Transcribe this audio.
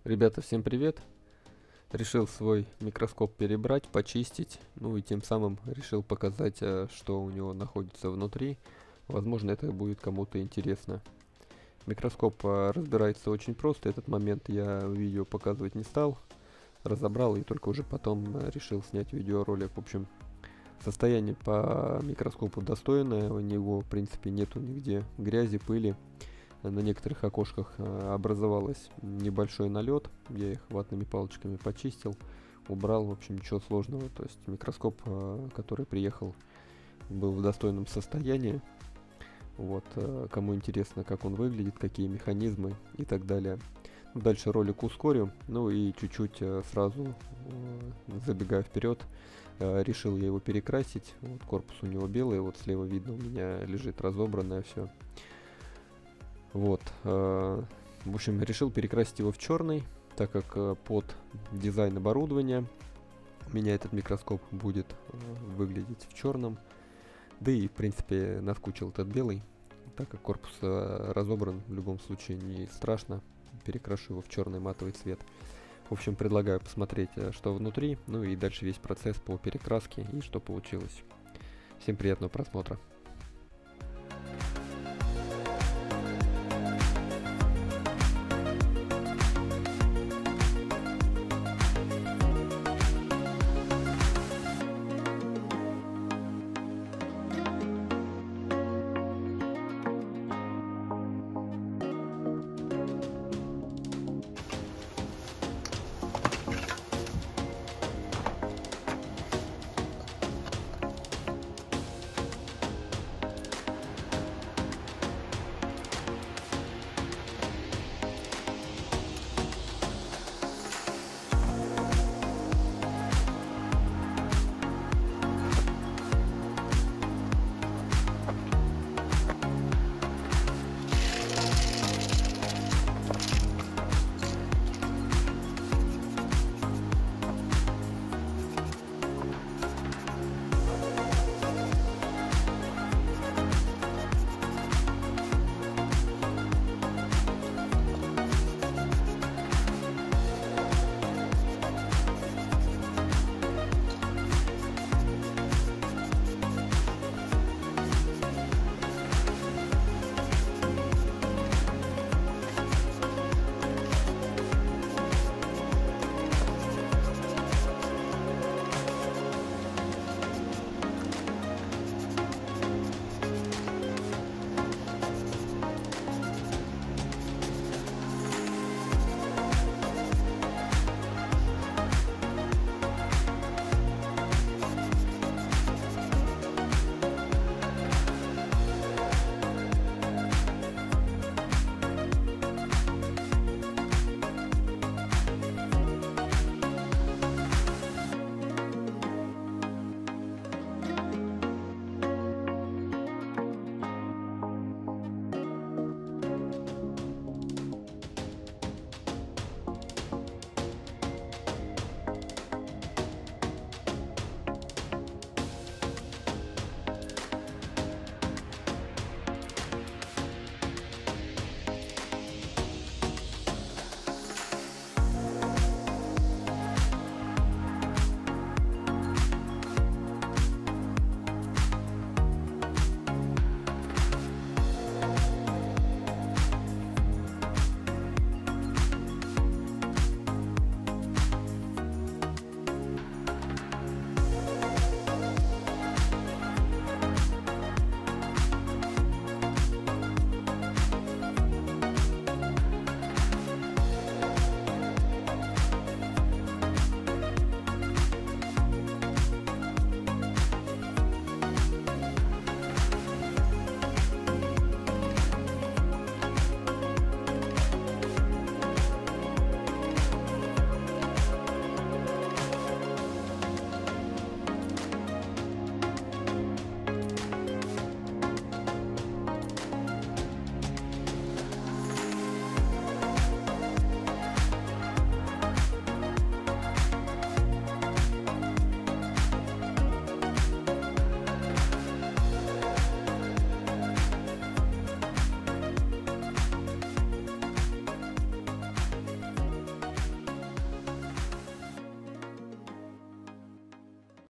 Ребята, всем привет! Решил свой микроскоп перебрать, почистить, ну и тем самым решил показать, что у него находится внутри. Возможно, это будет кому-то интересно. Микроскоп разбирается очень просто, этот момент я в видео показывать не стал. Разобрал и только уже потом решил снять видеоролик. В общем, состояние по микроскопу достойное, у него в принципе нету нигде грязи, пыли. На некоторых окошках образовалось небольшой налет, я их ватными палочками почистил, убрал, в общем, ничего сложного. То есть микроскоп, который приехал, был в достойном состоянии. Вот, кому интересно, как он выглядит, какие механизмы и так далее. Дальше ролик ускорю, ну и чуть-чуть сразу забегая вперед, решил я его перекрасить. Вот, корпус у него белый, вот слева видно, у меня лежит разобранное все. Вот, в общем, решил перекрасить его в черный, так как под дизайн оборудования у меня этот микроскоп будет выглядеть в черном. Да и, в принципе, наскучил этот белый, так как корпус разобран, в любом случае не страшно, перекрашу его в черный матовый цвет. В общем, предлагаю посмотреть, что внутри, ну и дальше весь процесс по перекраске и что получилось. Всем приятного просмотра.